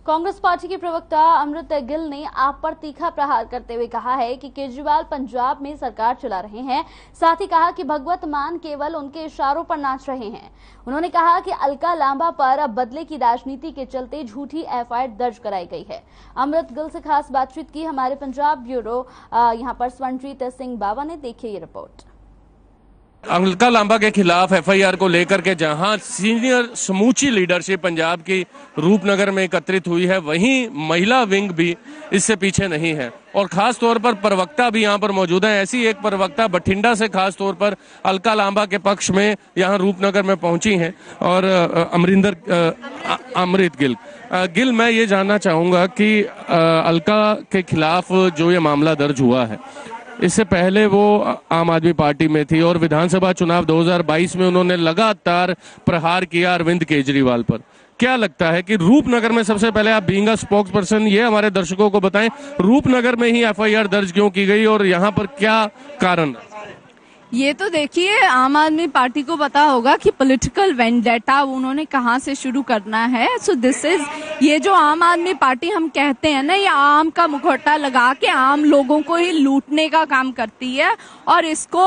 Congress party के प्रवक्ता अमृत गिल ने आप पर तीखा प्रहार करते हुए कहा है कि केजरीवाल पंजाब में सरकार चला रहे हैं। साथ ही कहा कि भगवंत मान केवल उनके इशारों पर नाच रहे हैं। उन्होंने कहा कि अलका लांबा पर अब बदले की राजनीति के चलते झूठी एफआईआर दर्ज कराई गई है। अमृत गिल से खास बातचीत की हमारे पंजाब ब्यूरो यहां पर स्वर्णजीत सिंह बावा ने। देखिए ये रिपोर्ट। अलका लांबा के खिलाफ एफआईआर को लेकर के जहां सीनियर समूची लीडरशिप पंजाब की रूपनगर में एकत्रित हुई है, वहीं महिला विंग भी इससे पीछे नहीं है और खास तौर पर प्रवक्ता भी यहां पर मौजूद है। ऐसी एक प्रवक्ता बठिंडा से खास तौर पर अलका लांबा के पक्ष में यहां रूपनगर में पहुंची हैं और अमृत गिल, मैं ये जानना चाहूंगा कि अलका के खिलाफ जो ये मामला दर्ज हुआ है, इससे पहले वो आम आदमी पार्टी में थी और विधानसभा चुनाव 2022 में उन्होंने लगातार प्रहार किया अरविंद केजरीवाल पर। क्या लगता है कि रूपनगर में, सबसे पहले आप बीइंग अ स्पोक्स पर्सन ये हमारे दर्शकों को बताएं, रूपनगर में ही एफआईआर दर्ज क्यों की गई और यहाँ पर क्या कारण? ये तो देखिए, आम आदमी पार्टी को पता होगा कि पॉलिटिकल वेंडेटा उन्होंने कहाँ से शुरू करना है। सो दिस इज, ये जो आम आदमी पार्टी हम कहते हैं ना, ये आम का मुखौटा लगा के आम लोगों को ही लूटने का काम करती है और इसको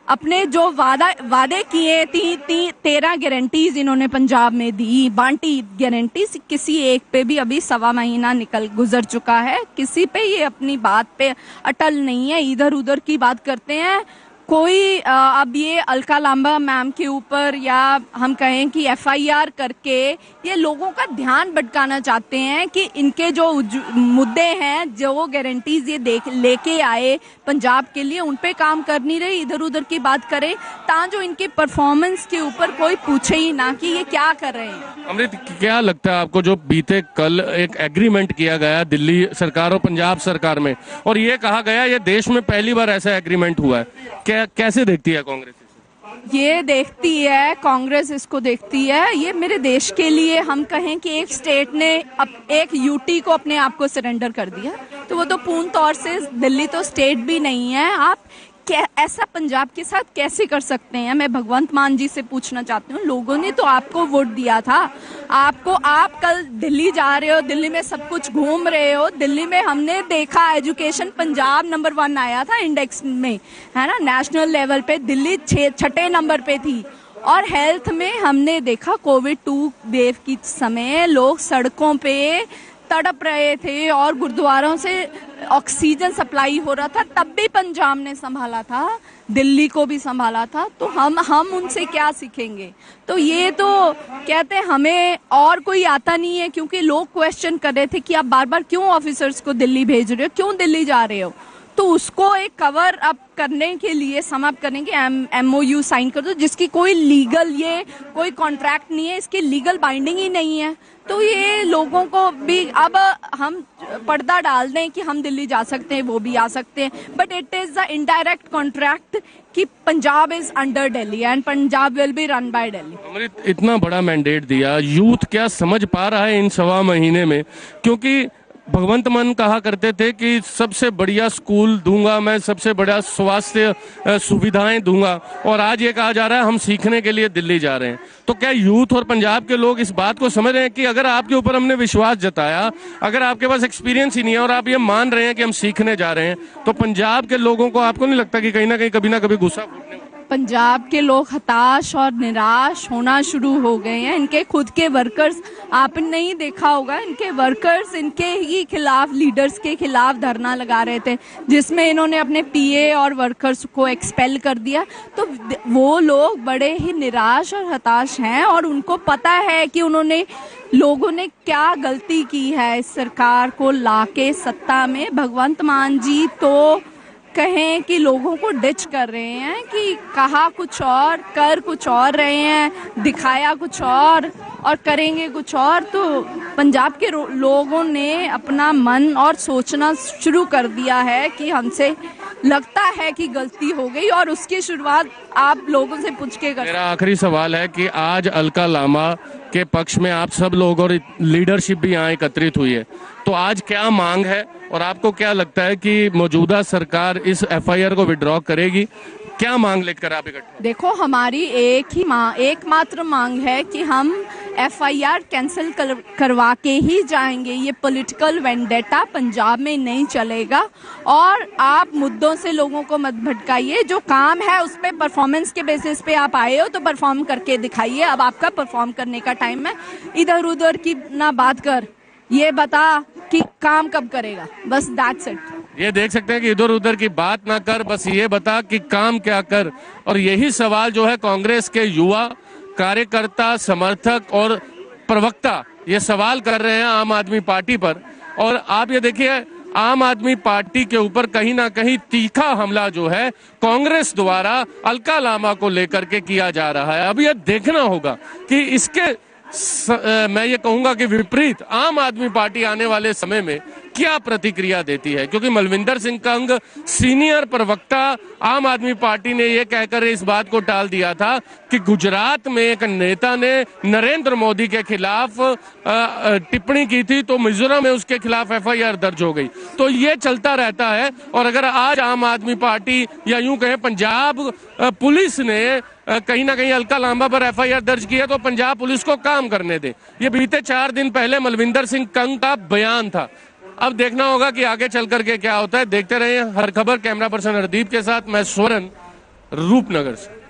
अपने जो वादे किए 13 गारंटीज इन्होंने पंजाब में दी, बांटी गारंटीज, किसी एक पे भी अभी 1.25 महीना गुजर चुका है, किसी पे ये अपनी बात पे अटल नहीं है, इधर उधर की बात करते हैं। कोई अब ये अलका लांबा मैम के ऊपर या हम कहें कि एफआईआर करके ये लोगों का ध्यान भटकाना चाहते हैं कि इनके जो मुद्दे हैं, जो गारंटीज ये लेके आए पंजाब के लिए, उन पे काम कर नहीं रहे, इधर उधर की बात करें ताकि जो इनके परफॉर्मेंस के ऊपर कोई पूछे ही ना कि ये क्या कर रहे हैं। अमृत, क्या लगता है आपको, जो बीते कल एक एग्रीमेंट किया गया दिल्ली सरकार और पंजाब सरकार में और ये कहा गया ये देश में पहली बार ऐसा एग्रीमेंट हुआ है, कैसे देखती है कांग्रेस? ये देखती है कांग्रेस, इसको देखती है, ये मेरे देश के लिए हम कहें कि एक स्टेट ने एक यूटी को अपने आप को सरेंडर कर दिया, तो वो तो पूर्ण तौर से, दिल्ली तो स्टेट भी नहीं है, आप ऐसा पंजाब के साथ कैसे कर सकते हैं? मैं भगवंत मान जी से पूछना चाहती हूँ, लोगों ने तो आपको वोट दिया था, आप कल दिल्ली जा रहे हो, दिल्ली में सब कुछ घूम रहे हो, दिल्ली में हमने देखा एजुकेशन पंजाब नंबर 1 आया था इंडेक्स में, है ना, नेशनल लेवल पे दिल्ली 6ठे नंबर पे थी। और हेल्थ में हमने देखा कोविड 2 वेव की समय लोग सड़कों पे तड़प रहे थे और गुरुद्वारों से ऑक्सीजन सप्लाई हो रहा था, तब भी पंजाब ने संभाला था, दिल्ली को भी संभाला था, तो हम उनसे क्या सीखेंगे? तो ये तो कहते हैं हमें और कोई आता नहीं है, क्योंकि लोग क्वेश्चन कर रहे थे कि आप बार बार क्यों ऑफिसर्स को दिल्ली भेज रहे हो, क्यों दिल्ली जा रहे हो, तो उसको एक कवर अप करने के लिए समाप्त करने के एमओयू साइन कर दो, जिसकी कोई लीगल, ये कोई कॉन्ट्रैक्ट नहीं है, इसकी लीगल बाइंडिंग ही नहीं है। तो ये लोगों को भी अब हम पर्दा डाल दें कि हम दिल्ली जा सकते हैं, वो भी आ सकते हैं, but it is the indirect contract कि Punjab is under Delhi and Punjab will be run by Delhi. Amrit, इतना बड़ा मैंडेट दिया, यूथ क्या समझ पा रहा है इन 1.25 महीने में? क्योंकि भगवंत मान कहा करते थे कि सबसे बढ़िया स्कूल दूंगा मैं, सबसे बड़ा स्वास्थ्य सुविधाएं दूंगा, और आज ये कहा जा रहा है हम सीखने के लिए दिल्ली जा रहे हैं। तो क्या यूथ और पंजाब के लोग इस बात को समझ रहे हैं कि अगर आपके ऊपर हमने विश्वास जताया, अगर आपके पास एक्सपीरियंस ही नहीं है और आप ये मान रहे हैं कि हम सीखने जा रहे हैं, तो पंजाब के लोगों को आपको नहीं लगता कि कहीं ना कहीं कभी ना कभी गुस्सा फूटने? पंजाब के लोग हताश और निराश होना शुरू हो गए हैं। इनके खुद के वर्कर्स, आपने नहीं देखा होगा, इनके वर्कर्स इनके ही खिलाफ, लीडर्स के खिलाफ धरना लगा रहे थे, जिसमें इन्होंने अपने पीए और वर्कर्स को एक्सपेल कर दिया। तो वो लोग बड़े ही निराश और हताश हैं और उनको पता है कि लोगों ने क्या गलती की है इस सरकार को लाके सत्ता में। भगवंत मान जी तो कहें कि लोगों को डिच कर रहे हैं कि कहा कुछ और, कर कुछ और रहे हैं, दिखाया कुछ और करेंगे कुछ और। तो पंजाब के लोगों ने अपना मन और सोचना शुरू कर दिया है कि हमसे लगता है कि गलती हो गई, और उसकी शुरुआत आप लोगों से पूछ के कर। मेरा आखिरी सवाल है कि आज अलका लांबा के पक्ष में आप सब लोग और लीडरशिप भी यहाँ एकत्रित हुई है, तो आज क्या मांग है और आपको क्या लगता है कि मौजूदा सरकार इस एफआईआर को विड्रॉ करेगी? क्या मांग लेकर आप इकट्ठे? देखो, हमारी एकमात्र मांग है कि हम FIR कैंसिल करवा के ही जाएंगे। ये पॉलिटिकल वेंडेटा पंजाब में नहीं चलेगा और आप मुद्दों से लोगों को मत भटकाइए। जो काम है उस पे परफॉर्मेंस के बेसिस पे आप आए हो तो परफॉर्म करके दिखाइए। अब आपका परफॉर्म करने का टाइम है। इधर उधर की ना बात कर, ये बता कि काम कब करेगा, बस दैट्स इट। ये देख सकते हैं कि इधर उधर की बात ना कर, बस ये बता कि काम क्या कर। और यही सवाल जो है कांग्रेस के युवा कार्यकर्ता, समर्थक और प्रवक्ता ये सवाल कर रहे हैं आम आदमी पार्टी पर। और आप ये देखिए, आम आदमी पार्टी के ऊपर कहीं ना कहीं तीखा हमला जो है कांग्रेस द्वारा अलका लामा को लेकर के किया जा रहा है। अब ये देखना होगा कि इसके मैं ये कहूंगा कि विपरीत आम आदमी पार्टी आने वाले समय में क्या प्रतिक्रिया देती है, क्योंकि मलविंदर सिंह कंग सीनियर प्रवक्ता आम आदमी पार्टी ने ये कहकर इस बात को टाल दिया था कि गुजरात में एक नेता ने नरेंद्र मोदी के खिलाफ टिप्पणी की थी तो मिजोरम में उसके खिलाफ FIR दर्ज हो गई। तो ये चलता रहता है। और अगर आज आम आदमी पार्टी या यूं कहें पंजाब पुलिस ने कहीं ना कहीं अलका लामा पर FIR दर्ज किया तो पंजाब पुलिस को काम करने दे। ये बीते 4 दिन पहले मलविंदर सिंह कंग का बयान था। अब देखना होगा कि आगे चल करके क्या होता है। देखते रहिए हर खबर। कैमरा पर्सन हरदीप के साथ मैं स्वरण, रूपनगर से।